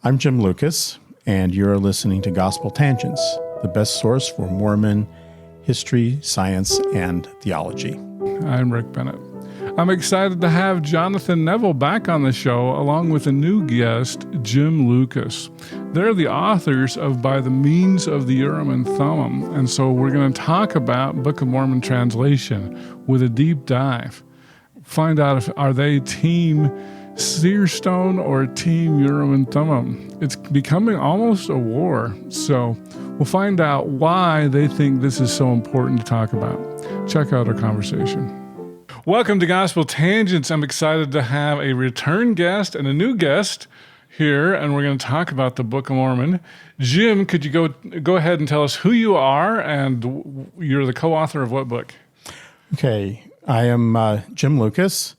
I'm Jim Lucas, and you're listening to Gospel Tangents, the best source for Mormon history, science, and theology. I'm Rick Bennett. I'm excited to have Jonathan Neville back on the show, along with a new guest, Jim Lucas. They're the authors of By the Means of the Urim Thummim, and so we're going to talk about Book of Mormon translation with a deep dive. Find out if are they team seer stone or team Urim Thummim. It's becoming almost a war, so we'll find out why they think this is so important to talk about. Check out our conversation. Welcome to Gospel Tangents. I'm excited to have a return guest and a new guest here, and we're going to talk about the Book of Mormon. Jim, could you go ahead and tell us who you are, and you're the co-author of what book? Okay, I am Jim Lucas.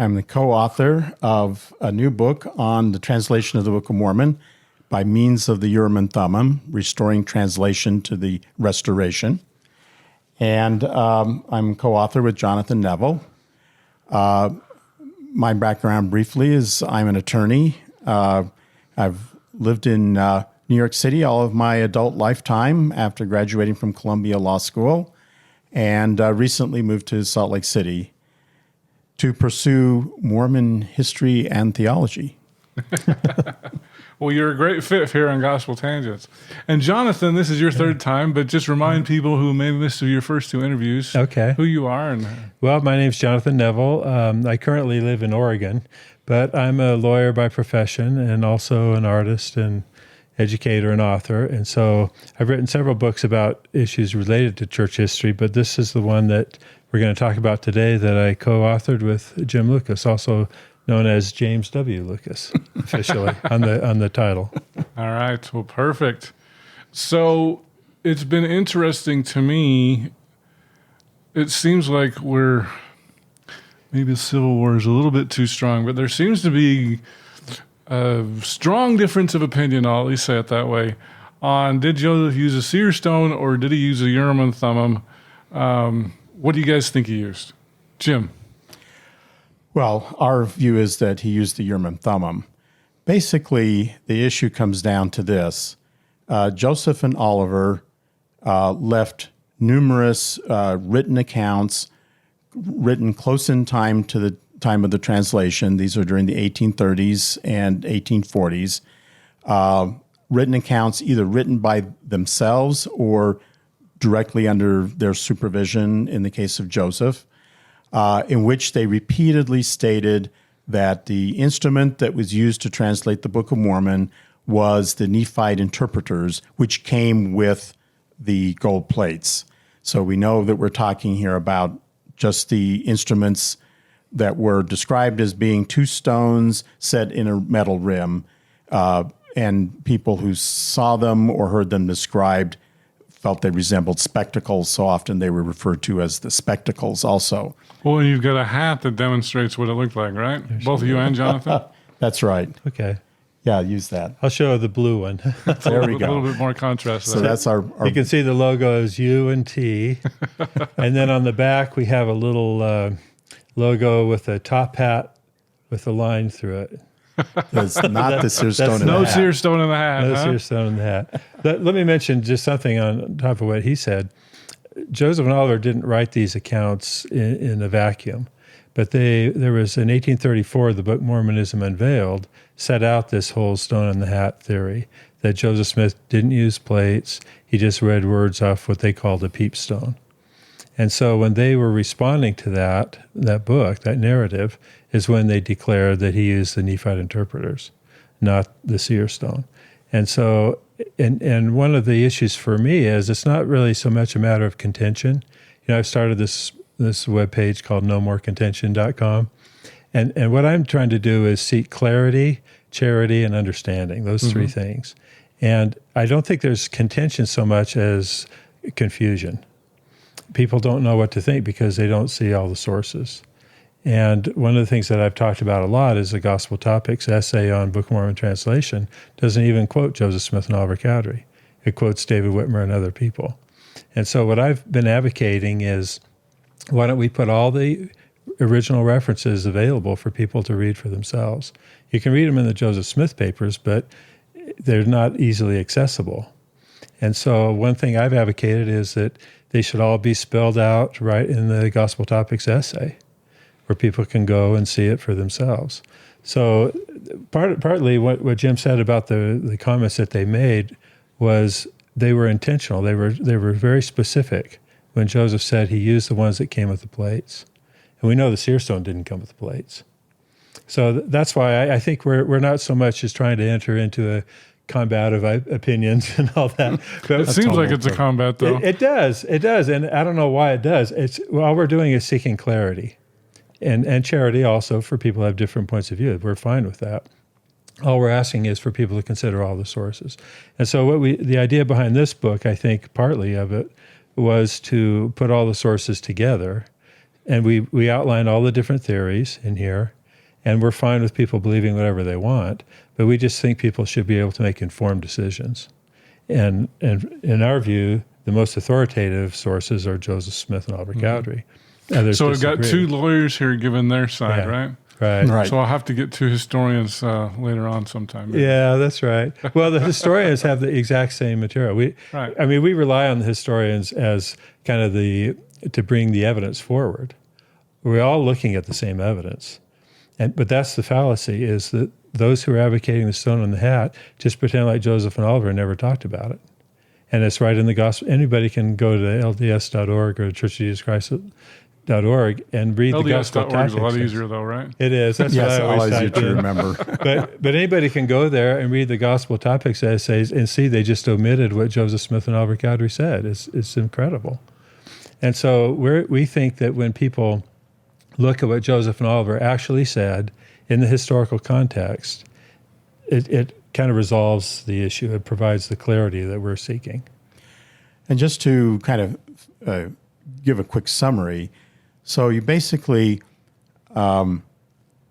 I'm the co-author of a new book on the translation of the Book of Mormon by means of the Urim Thummim, restoring translation to the restoration. And I'm co-author with Jonathan Neville. My background briefly is I'm an attorney. I've lived in New York City all of my adult lifetime after graduating from Columbia Law School, and recently moved to Salt Lake City to pursue Mormon history and theology. Well, you're a great fit here on Gospel Tangents. And Jonathan, this is your third time, but just remind people who may have missed your first two interviews who you are. Well, my name's Jonathan Neville. I currently live in Oregon, but I'm a lawyer by profession and also an artist and educator and author. And so I've written several books about issues related to church history, but this is the one that we're going to talk about today that I co-authored with Jim Lucas, also known as James W. Lucas, officially, on the title. All right. Well, perfect. So it's been interesting to me. It seems like maybe the Civil War is a little bit too strong, but there seems to be a strong difference of opinion, I'll at least say it that way, on did Joseph use a seer stone or did he use a Urim Thummim? What do you guys think he used? Jim? Well, our view is that he used the Urim Thummim. Basically, the issue comes down to this. Joseph and Oliver left numerous written accounts written close in time to the time of the translation. These are during the 1830s and 1840s. Written accounts either written by themselves or directly under their supervision in the case of Joseph, in which they repeatedly stated that the instrument that was used to translate the Book of Mormon was the Nephite interpreters, which came with the gold plates. So we know that we're talking here about just the instruments that were described as being two stones set in a metal rim, and people who saw them or heard them described felt they resembled spectacles, so often they were referred to as the spectacles also. Well, and you've got a hat that demonstrates what it looked like, right? Both of you and Jonathan? That's right. Okay. Yeah, use that. I'll show the blue one. There we go. A little bit more contrast there. So that's our You can see the logo is U and T. And then on the back, we have a little logo with a top hat with a line through it. That's not the seer stone in the no hat. seer stone in the hat. No huh? seer stone in the hat. Let me mention just something on top of what he said. Joseph and Oliver didn't write these accounts in a vacuum, but there was in 1834, the book Mormonism Unveiled set out this whole stone in the hat theory, that Joseph Smith didn't use plates. He just read words off what they called a peep stone. And so when they were responding to that book, that narrative, is when they declared that he used the Nephite interpreters, not the seer stone. And so, and one of the issues for me is it's not really so much a matter of contention. You know, I've started this webpage called nomorecontention.com. And what I'm trying to do is seek clarity, charity, and understanding, those three things. And I don't think there's contention so much as confusion. People don't know what to think because they don't see all the sources. And one of the things that I've talked about a lot is the Gospel Topics essay on Book of Mormon translation doesn't even quote Joseph Smith and Oliver Cowdery. It quotes David Whitmer and other people. And so what I've been advocating is, why don't we put all the original references available for people to read for themselves? You can read them in the Joseph Smith papers, but they're not easily accessible. And so one thing I've advocated is that they should all be spelled out right in the Gospel Topics essay, where people can go and see it for themselves. So partly what Jim said about the comments that they made was they were intentional. They were very specific when Joseph said he used the ones that came with the plates. And we know the seer stone didn't come with the plates. So that's why I think we're not so much as trying to enter into a combat of opinions and all that. But It seems like it's a combat, though. It does. And I don't know why it does. All we're doing is seeking clarity and charity also for people who have different points of view. We're fine with that. All we're asking is for people to consider all the sources. And so the idea behind this book, I think partly of it, was to put all the sources together. And we outline all the different theories in here. And we're fine with people believing whatever they want, but we just think people should be able to make informed decisions. And in our view, the most authoritative sources are Joseph Smith and Oliver Cowdery. Others So we've got disagree. 2 lawyers here giving their side, right? Right. So I'll have to get 2 historians later on sometime. Maybe. Yeah, that's right. Well, the historians have the exact same material. We rely on the historians as kind of to bring the evidence forward. We're all looking at the same evidence. But that's the fallacy, is that those who are advocating the stone in the hat just pretend like Joseph and Oliver never talked about it. And it's right in the gospel. Anybody can go to LDS.org or churchofjesuschrist.org and read the gospel LDS.org topics. is a lot easier, though, right? It is. That's what I always easier type to in. remember. But anybody can go there and read the gospel topics essays and see they just omitted what Joseph Smith and Oliver Cowdery said. It's incredible. And so we think that when people look at what Joseph and Oliver actually said in the historical context, it kind of resolves the issue. It provides the clarity that we're seeking. And just to kind of give a quick summary, so you basically,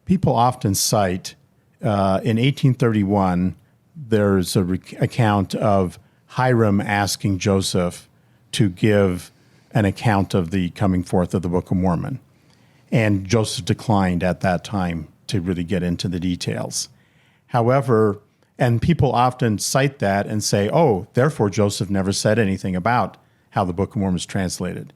people often cite, in 1831, there's an account of Hiram asking Joseph to give an account of the coming forth of the Book of Mormon. And Joseph declined at that time to really get into the details. However, and people often cite that and say, oh, therefore Joseph never said anything about how the Book of Mormon was translated.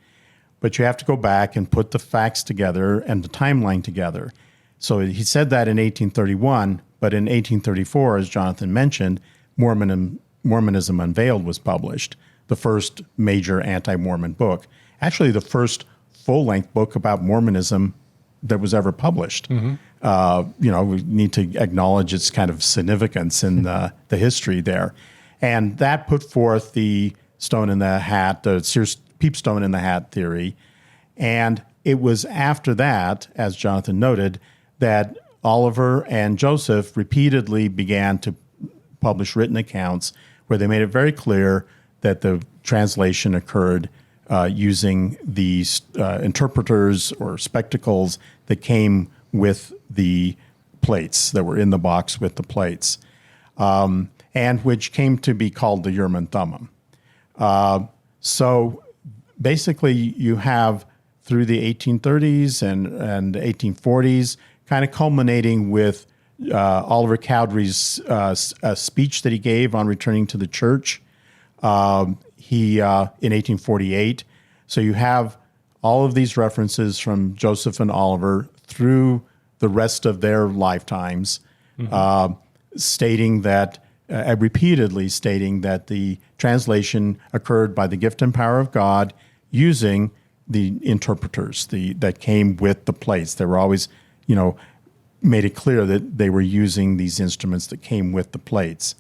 But you have to go back and put the facts together and the timeline together. So he said that in 1831, but in 1834, as Jonathan mentioned, Mormonism Unveiled was published, the first major anti-Mormon book. Actually, the first full-length book about Mormonism that was ever published. We need to acknowledge its kind of significance in the history there. And that put forth the stone in the hat, the Sears peepstone in the hat theory. And it was after that, as Jonathan noted, that Oliver and Joseph repeatedly began to publish written accounts where they made it very clear that the translation occurred using these interpreters or spectacles that came with the plates, that were in the box with the plates, and which came to be called the Urim Thummim. So basically you have through the 1830s and 1840s, kind of culminating with Oliver Cowdery's speech that he gave on returning to the church. In 1848. So you have all of these references from Joseph and Oliver through the rest of their lifetimes, repeatedly stating that the translation occurred by the gift and power of God using the interpreters that came with the plates. They were always, made it clear that they were using these instruments that came with the plates.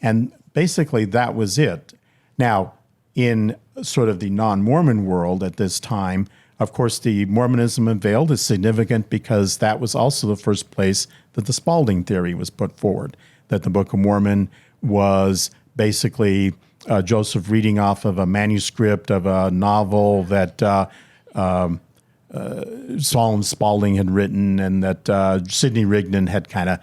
And basically that was it. Now, in sort of the non-Mormon world at this time, of course, the Mormonism Unveiled is significant because that was also the first place that the Spalding theory was put forward, that the Book of Mormon was basically Joseph reading off of a manuscript of a novel that Solomon Spalding had written and that Sidney Rigdon had kind of,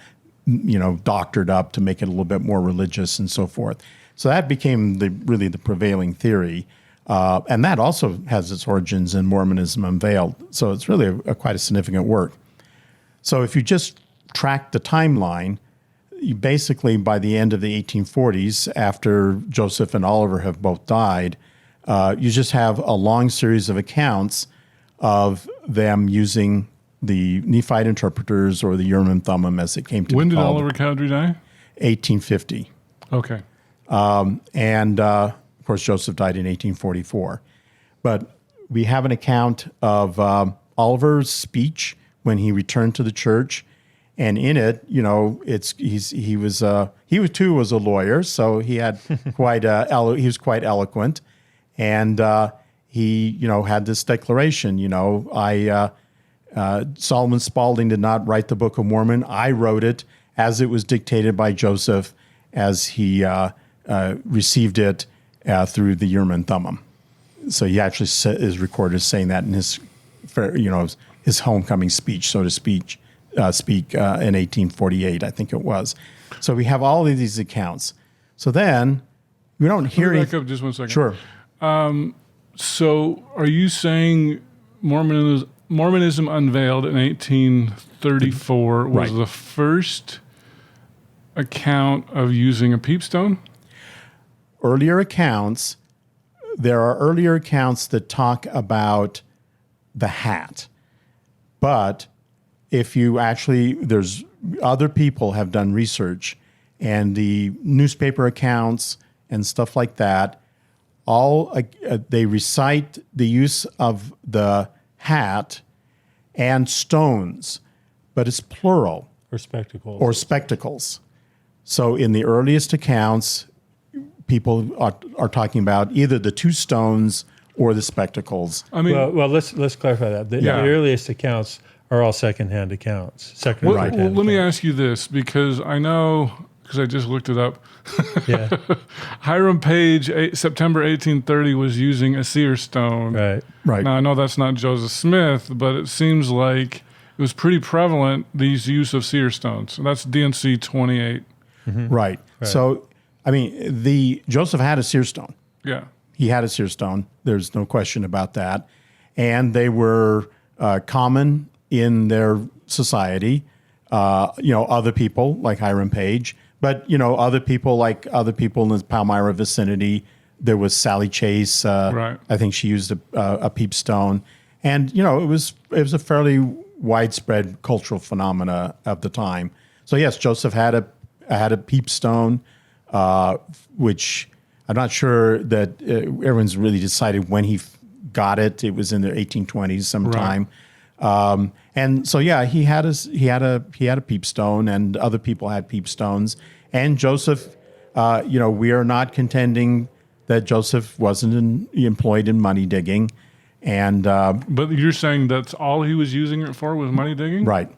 doctored up to make it a little bit more religious and so forth. So that became really the prevailing theory. And that also has its origins in Mormonism Unveiled. So it's really quite a significant work. So if you just track the timeline, basically by the end of the 1840s, after Joseph and Oliver have both died, you just have a long series of accounts of them using the Nephite interpreters or the Urim Thummim as it came to When be did called. Oliver Cowdery die? 1850. Okay. And of course, Joseph died in 1844. But we have an account of Oliver's speech when he returned to the church. And in it, he was a lawyer, so he had he was quite eloquent, and he had this declaration. Solomon Spaulding did not write the Book of Mormon. I wrote it as it was dictated by Joseph, as he received it through the Urim Thummim. So he actually is recorded as saying that in his homecoming speech, so to speak. In 1848, I think it was. So we have all of these accounts. So then we don't hear Back up just 1 second. Sure. So are you saying Mormonism unveiled in 1834 was Right. the first account of using a peepstone? There are earlier accounts that talk about the hat, but if you there's other people have done research, and the newspaper accounts and stuff like that, they recite the use of the hat and stones, but it's plural. Or spectacles. Or spectacles. So in the earliest accounts, people are talking about either the two stones or the spectacles. I mean, well, let's clarify that. The earliest accounts are all secondhand accounts. let me ask you this, because I know, because I just looked it up. Yeah. Hiram Page, September 1830, was using a seer stone. Right. Now, I know that's not Joseph Smith, but it seems like it was pretty prevalent, these use of seer stones. That's DNC 28. Mm-hmm. Right. So, I mean, Joseph had a seer stone. Yeah. He had a seer stone. There's no question about that. And they were common in their society. Other people like Hiram Page, but other people in the Palmyra vicinity. There was Sally Chase. Right. I think she used a peepstone, and it was a fairly widespread cultural phenomena of the time. So yes, Joseph had a peepstone, which I'm not sure that everyone's really decided when he got it. It was in the 1820s sometime. Right. And so yeah, he had a peepstone, and other people had peepstones. And Joseph, we are not contending that Joseph wasn't employed in money digging, and but you're saying that's all he was using it for, was money digging? Right.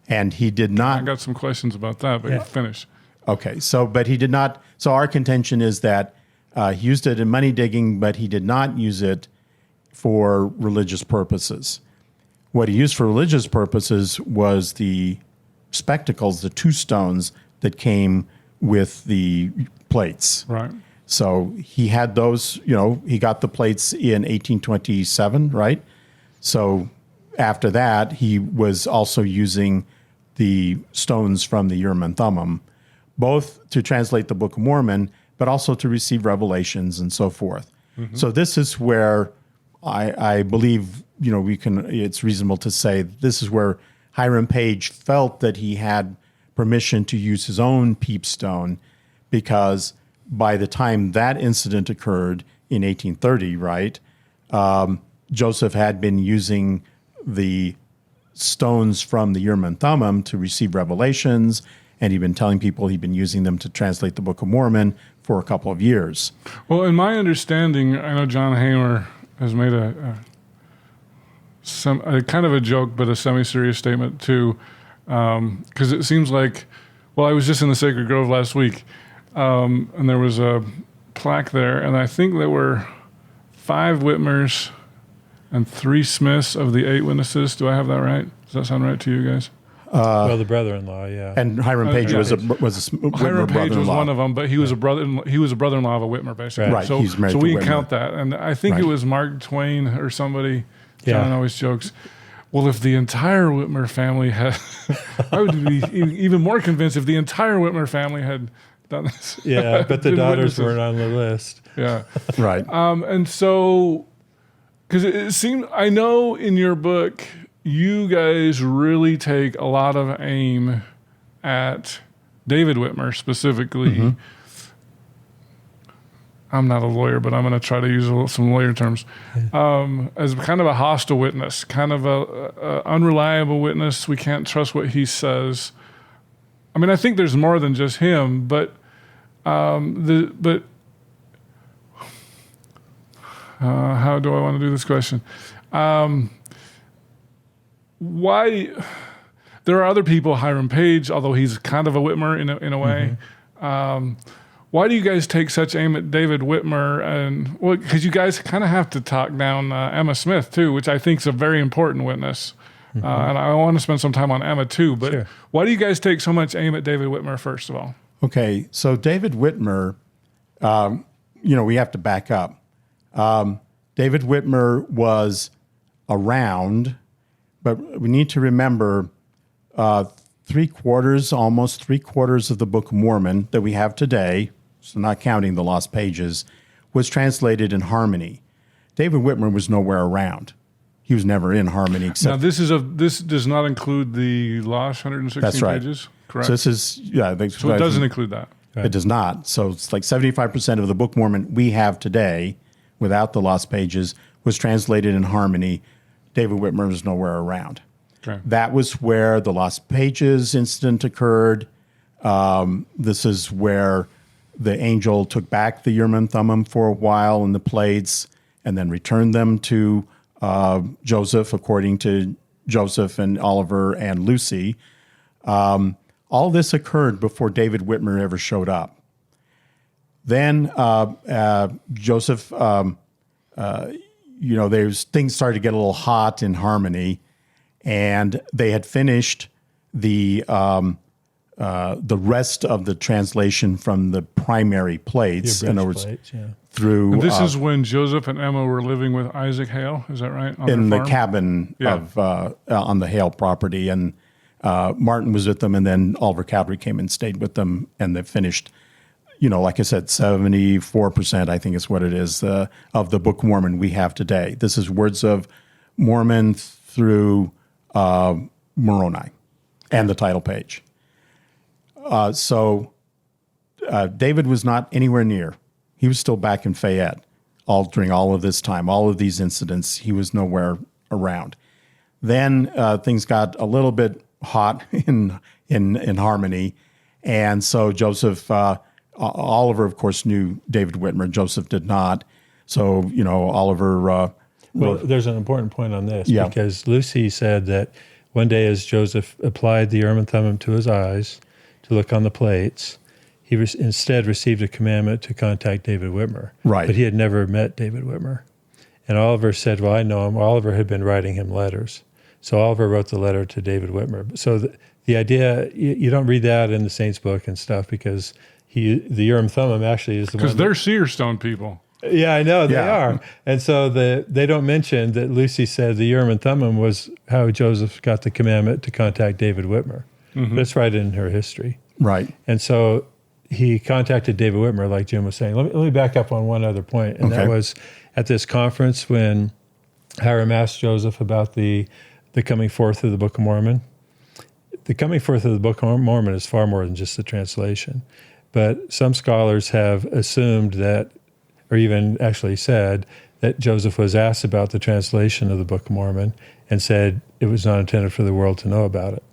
And he did not. I got some questions about that, but finish. Okay, but he did not. So our contention is that he used it in money digging, but he did not use it for religious purposes. What he used for religious purposes was the spectacles, the two stones that came with the plates. Right. So he had those, he got the plates in 1827, right? So after that, he was also using the stones from the Urim Thummim, both to translate the Book of Mormon, but also to receive revelations and so forth. Mm-hmm. So this is where I believe, it's reasonable to say this is where Hiram Page felt that he had permission to use his own peepstone, because by the time that incident occurred in 1830, right, Joseph had been using the stones from the Urim Thummim to receive revelations, and he'd been telling people he'd been using them to translate the Book of Mormon for a couple of years. Well, in my understanding, I know John Hamer has made a kind of a joke, but a semi-serious statement too, because it seems like, I was just in the Sacred Grove last week, and there was a plaque there, and I think there were 5 Whitmers and 3 Smiths of the 8 witnesses. Do I have that right? Does that sound right to you guys? The brother-in-law, yeah. And Hiram Page was a Hiram Whitmer Page was brother-in-law. one of them, but he was a brother. He was a brother-in-law of a Whitmer, basically. Right. So, He's married so to we Whitmer. count that, and I think it was Mark Twain or somebody. Yeah. John always jokes. Well, if the entire Whitmer family had, I would be even more convinced if the entire Whitmer family had done this. Yeah, but the been daughters witnesses. weren't on the list. Yeah. Right. And so, because it seemed, I know in your book, you guys really take a lot of aim at David Whitmer specifically. I'm not a lawyer, but I'm going to try to use some lawyer terms, as kind of a hostile witness, kind of a unreliable witness. We can't trust what he says. I mean, I think there's more than just him, but how do I want to do this question? Why? There are other people, Hiram Page, although he's kind of a Whitmer in a way. Why do you guys take such aim at David Whitmer? And well, because you guys kind of have to talk down Emma Smith too, which I think is a very important witness. And I want to spend some time on Emma too. But Sure. why do you guys take so much aim at David Whitmer first of all? Okay, so David Whitmer, we have to back up. David Whitmer was around, but we need to remember almost three quarters of the Book of Mormon that we have today, so not counting the lost pages, was translated in Harmony. David Whitmer was nowhere around. He was never in Harmony except. Now this does not include the lost 116 That's right. pages, correct? So this is So it doesn't include that. It does not. So it's like 75% of the Book of Mormon we have today, without the lost pages, was translated in Harmony. David Whitmer was nowhere around. Okay. That was where the lost pages incident occurred. This is where the angel took back the Urim Thummim for a while and the plates, and then returned them to Joseph, according to Joseph and Oliver and Lucy. All this occurred before David Whitmer ever showed up. Then Joseph, things started to get a little hot in Harmony, and they had finished the rest of the translation from the primary plates. In other words, through And this is when Joseph and Emma were living with Isaac Hale, is that right? On in their the farm? cabin on the Hale property, and Martin was with them, and then Oliver Cowdery came and stayed with them, and they finished. Like I said, 74%, I think is what it is, of the Book of Mormon we have today. This is Words of Mormon through Moroni and the title page. So David was not anywhere near. He was still back in Fayette during all of this time, all of these incidents. He was nowhere around. Then things got a little bit hot in Harmony, and so Joseph... Oliver, of course, knew David Whitmer. Joseph did not. So, Oliver... well, there's an important point on this, Yeah. because Lucy said that one day as Joseph applied the Urim Thummim to his eyes to look on the plates, he instead received a commandment to contact David Whitmer. Right. But he had never met David Whitmer. And Oliver said, well, I know him. Oliver had been writing him letters. So Oliver wrote the letter to David Whitmer. So the idea, you don't read that in the Saints book and stuff, because... the Urim Thummim actually is the one. Because they're seer stone people. Yeah, I know they Yeah. are, and so they don't mention that Lucy said the Urim Thummim was how Joseph got the commandment to contact David Whitmer. That's right in her history, Right. and so he contacted David Whitmer, like Jim was saying. Let me back up on one other point, and that was at this conference when Hiram asked Joseph about the coming forth of the Book of Mormon. The coming forth of the Book of Mormon is far more than just the translation. But some scholars have assumed that, or even actually said, that Joseph was asked about the translation of the Book of Mormon and said it was not intended for the world to know about it.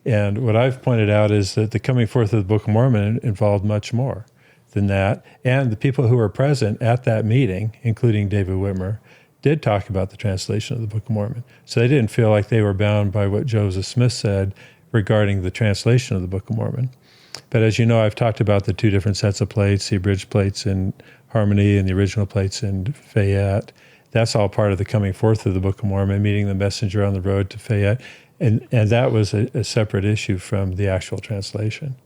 And what I've pointed out is that the coming forth of the Book of Mormon involved much more than that. And the people who were present at that meeting, including David Whitmer, did talk about the translation of the Book of Mormon. So they didn't feel like they were bound by what Joseph Smith said regarding the translation of the Book of Mormon. But as you know, I've talked about the two different sets of plates, the abridged plates in Harmony and the original plates in Fayette. That's all part of the coming forth of the Book of Mormon, meeting the messenger on the road to Fayette. And that was a separate issue from the actual translation.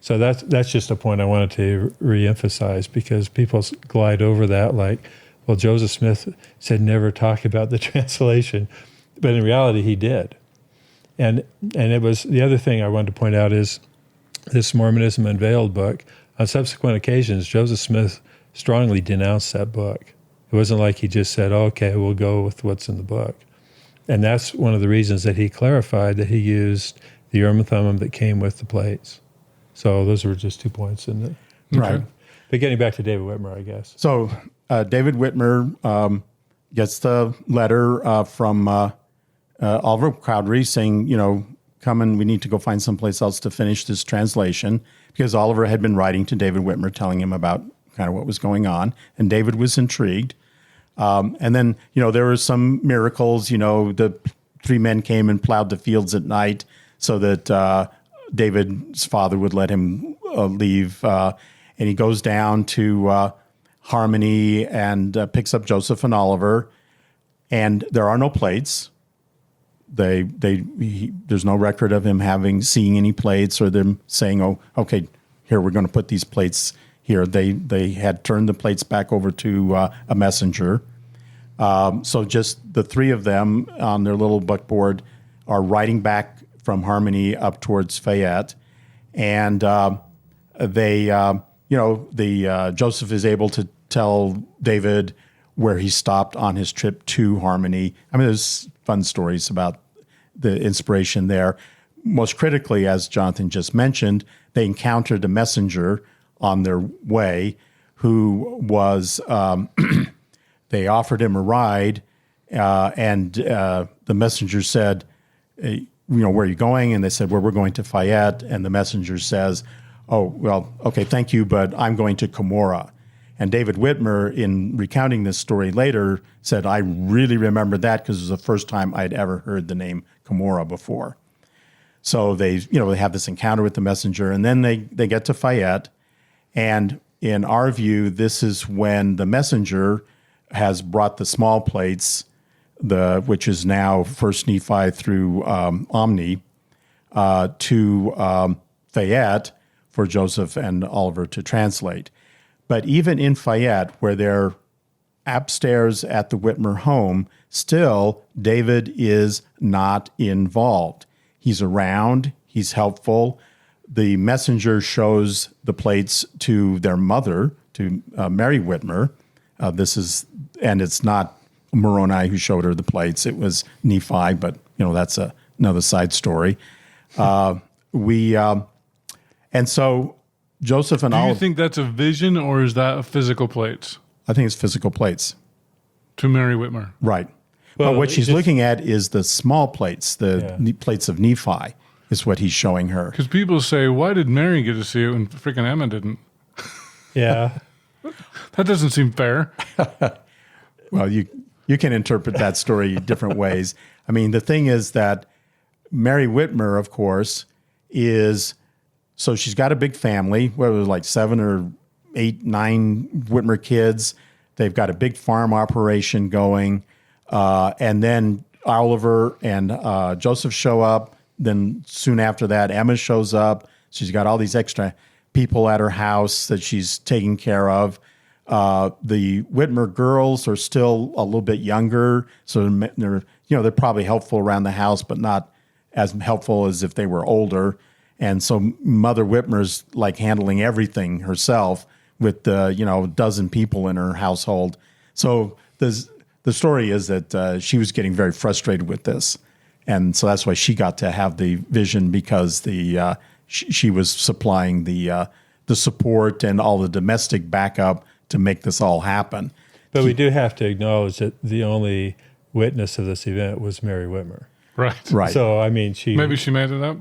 So that's just a point I wanted to reemphasize, because people glide over that like, well, Joseph Smith said never talk about the translation. But in reality, he did. And it was, the other thing I wanted to point out is this Mormonism Unveiled book. On subsequent occasions, Joseph Smith strongly denounced that book. It wasn't like he just said, okay, we'll go with what's in the book. And that's one of the reasons that he clarified that he used the Urim Thummim that came with the plates. So those were just 2 points in it. Right. But getting back to David Whitmer, I guess. So David Whitmer gets the letter from Oliver Cowdery saying, come and we need to go find someplace else to finish this translation, because Oliver had been writing to David Whitmer telling him about kind of what was going on, and David was intrigued. And then, there were some miracles. The 3 men came and plowed the fields at night so that David's father would let him leave. And he goes down to Harmony and picks up Joseph and Oliver. And there are no plates. There's no record of him seeing any plates or them saying, "Oh, okay, here we're going to put these plates here." They had turned the plates back over to a messenger. So just the 3 of them on their little buckboard are riding back from Harmony up towards Fayette, and Joseph is able to tell David where he stopped on his trip to Harmony. I mean, there's fun stories about the inspiration there. Most critically, as Jonathan just mentioned, they encountered a messenger on their way who was, they offered him a ride, and the messenger said, where are you going? And they said, well, we're going to Fayette. And the messenger says, oh, well, okay, thank you, but I'm going to Cumorah. And David Whitmer, in recounting this story later, said, I really remember that because it was the first time I'd ever heard the name Cumorah before. So they have this encounter with the messenger, and then they get to Fayette. And in our view, this is when the messenger has brought the small plates, which is now First Nephi through Omni, to Fayette for Joseph and Oliver to translate. But even in Fayette, where they're upstairs at the Whitmer home, still David is not involved. He's around. He's helpful. The messenger shows the plates to their mother, to Mary Whitmer. And it's not Moroni who showed her the plates. It was Nephi, but that's another side story. And so Joseph and Oliver. Do you think that's a vision, or is that physical plates? I think it's physical plates. To Mary Whitmer. Right. Well, but what she's looking at is the small plates, plates of Nephi, is what he's showing her. Because people say, why did Mary get to see it when freaking Emma didn't? Yeah. That doesn't seem fair. Well, you can interpret that story different ways. I mean, the thing is that Mary Whitmer, of course, so she's got a big family, whether it's like 7 or 8, 9 Whitmer kids. They've got a big farm operation going. And then Oliver and Joseph show up. Then soon after that, Emma shows up. She's got all these extra people at her house that she's taking care of. The Whitmer girls are still a little bit younger, so they're probably helpful around the house, but not as helpful as if they were older. And so Mother Whitmer's like handling everything herself with the dozen people in her household. So the story is that she was getting very frustrated with this, and so that's why she got to have the vision, because she was supplying the support and all the domestic backup to make this all happen. But we do have to acknowledge that the only witness of this event was Mary Whitmer. Right. So I mean, maybe she made it up.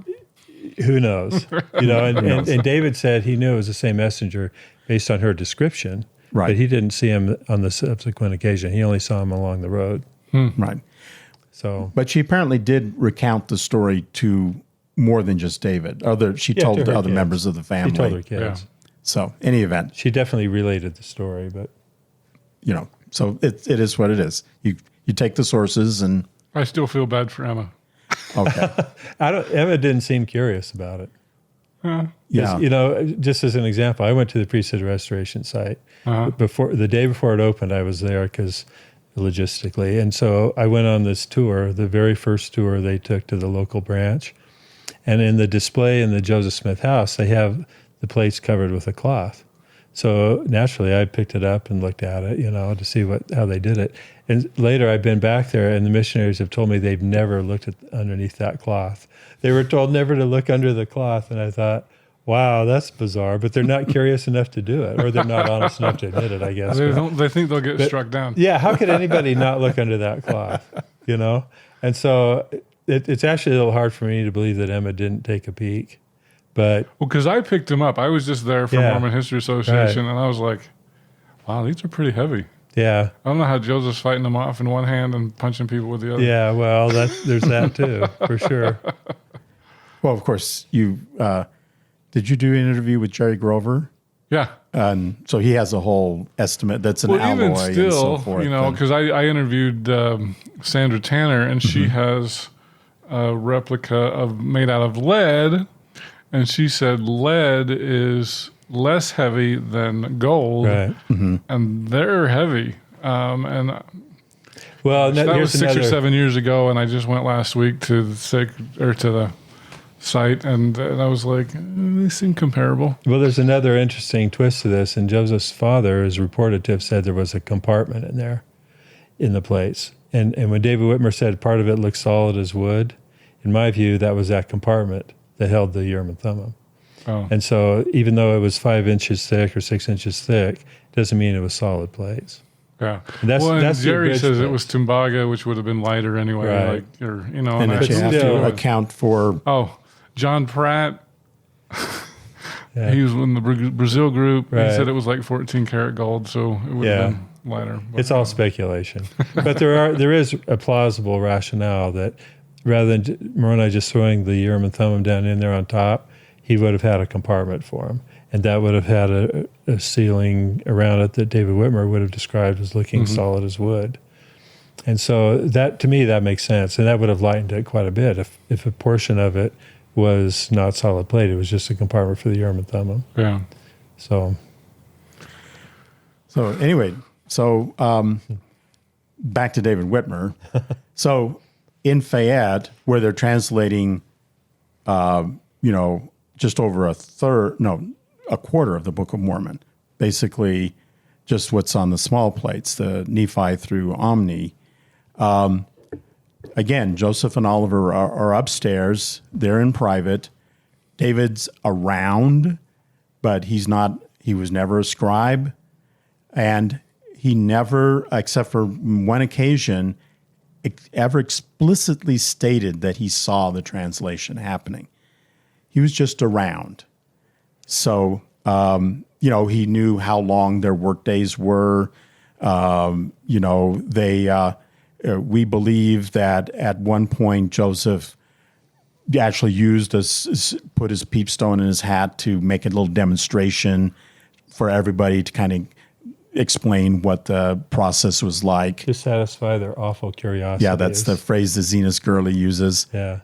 Who knows? And David said he knew it was the same messenger based on her description. Right. But he didn't see him on the subsequent occasion. He only saw him along the road. Right. So, but she apparently did recount the story to more than just David. She told the other members of the family. She told her kids. Yeah. So, any event. She definitely related the story, but so it is what it is. You take the sources, and I still feel bad for Emma. Okay. Emma didn't seem curious about it. Yeah. Just as an example, I went to the Priesthood Restoration site. The day before it opened, I was there because logistically. And so I went on this tour, the very first tour they took to the local branch. And in the display in the Joseph Smith house, they have the plates covered with a cloth. So naturally, I picked it up and looked at it, to see how they did it. And later, I've been back there, and the missionaries have told me they've never looked at underneath that cloth. They were told never to look under the cloth, and I thought, wow, that's bizarre. But they're not curious enough to do it, or they're not honest enough to admit it, I guess. They think they'll get struck down. Yeah, how could anybody not look under that cloth, And so it's actually a little hard for me to believe that Emma didn't take a peek. But because I picked them up. I was just there for Mormon History Association, and I was like, wow, these are pretty heavy. Yeah. I don't know how Joseph's fighting them off in one hand and punching people with the other. Yeah, well, there's that too, for sure. Well, of course, did you do an interview with Jerry Grover? Yeah. And so he has a whole estimate that's an alloy even still, and so forth. Because I interviewed Sandra Tanner, and she has a replica made out of lead, and she said lead is less heavy than gold, right. And they're heavy. And well, that was 6 or 7 years ago, and I just went last week to the site, and I was like, they seem comparable. Well, there's another interesting twist to this, and Joseph's father is reported to have said there was a compartment in there, in the plates. And when David Whitmer said part of it looked solid as wood, in my view, that was that compartment that held the Urim Thummim. Oh. And so even though it was 5 inches thick or 6 inches thick, it doesn't mean it was solid plates. Yeah. That's Jerry says it was Tumbaga, which would have been lighter anyway. Right. And that you have to account for... Oh, John Pratt, Yeah. he was in the Brazil group. Right. He said it was like 14 karat gold, so it would have been lighter. But, It's all speculation. But there is a plausible rationale that rather than Moroni just throwing the Urim and Thummim down in there on top, he would have had a compartment for him. And that would have had a ceiling around it that David Whitmer would have described as looking solid as wood. And so that, to me, that makes sense. And that would have lightened it quite a bit if a portion of it was not solid plate. It was just a compartment for the Urim and Thummim. Yeah. So anyway, back to David Whitmer. So in Fayette, where they're translating, just over a quarter of the Book of Mormon, basically just what's on the small plates, the Nephi through Omni. Again, Joseph and Oliver are upstairs. They're in private. David's around, but he was never a scribe. And he never, except for one occasion, ever explicitly stated that he saw the translation happening. He was just around. So, he knew how long their work days were. We believe that at one point Joseph actually put his peepstone in his hat to make a little demonstration for everybody to kind of explain what the process was like. to satisfy their awful curiosity. Yeah, that's the phrase that Zenas Gurley uses. Yeah.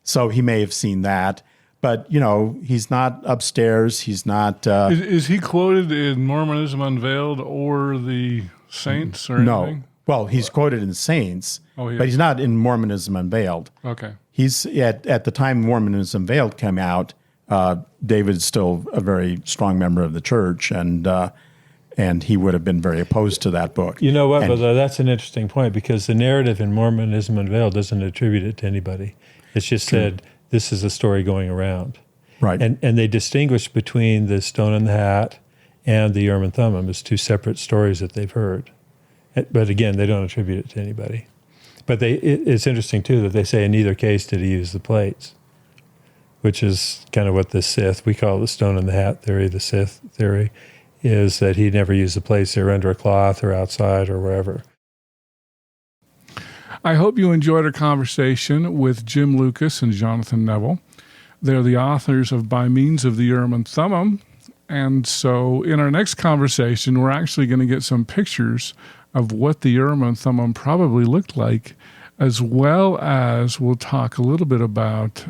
So he may have seen that. But, he's not upstairs. He's not... Is he quoted in Mormonism Unveiled or the Saints or anything? No. Well, he's quoted in Saints, but he's not in Mormonism Unveiled. Okay. He's at the time Mormonism Unveiled came out, David's still a very strong member of the church, and he would have been very opposed to that book. You know what, brother? That's an interesting point, because the narrative in Mormonism Unveiled doesn't attribute it to anybody. It's just said, this is a story going around. Right. And they distinguish between the stone in the hat and the Urim and Thummim as two separate stories that they've heard. But again, they don't attribute it to anybody. But it's interesting, too, that they say in neither case did he use the plates, which is kind of what the Sith, we call it the stone in the hat theory, the Sith theory, is that he never used the plates. They were under a cloth or outside or wherever. I hope you enjoyed our conversation with Jim Lucas and Jonathan Neville. They're the authors of By Means of the Urim and Thummim. And so in our next conversation, we're actually going to get some pictures of what the Urim and Thummim probably looked like, as well as we'll talk a little bit about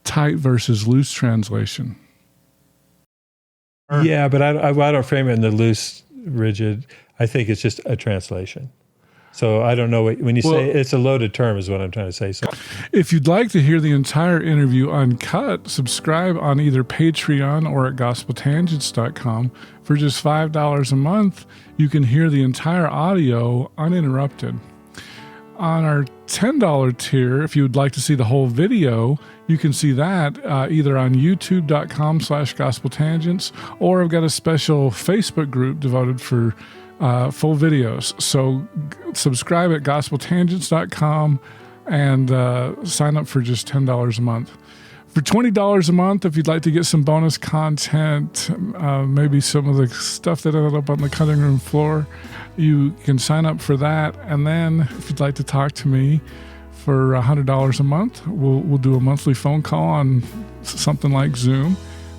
tight versus loose translation. Yeah, but I don't frame it in the loose rigid. I think it's just a translation. So I don't know when you say it's a loaded term is what I'm trying to say. So if you'd like to hear the entire interview uncut, subscribe on either Patreon or at gospeltangents.com. For just $5 a month, you can hear the entire audio uninterrupted. On our $10 tier, if you would like to see the whole video, you can see that either on youtube.com/gospeltangents, or I've got a special Facebook group devoted for full videos. So subscribe at gospeltangents.com and sign up for just $10 a month. For $20 a month, if you'd like to get some bonus content, maybe some of the stuff that ended up on the cutting room floor, you can sign up for that. And then if you'd like to talk to me for $100 a month, we'll do a monthly phone call on something like Zoom,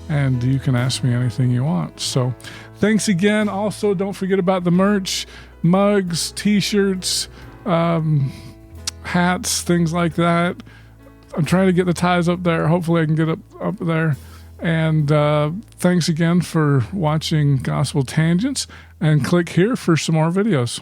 and you can ask me anything you want. So thanks again. Also, don't forget about the merch, mugs, t-shirts, hats, things like that. I'm trying to get the ties up there. Hopefully I can get up there. And thanks again for watching Gospel Tangents, and click here for some more videos.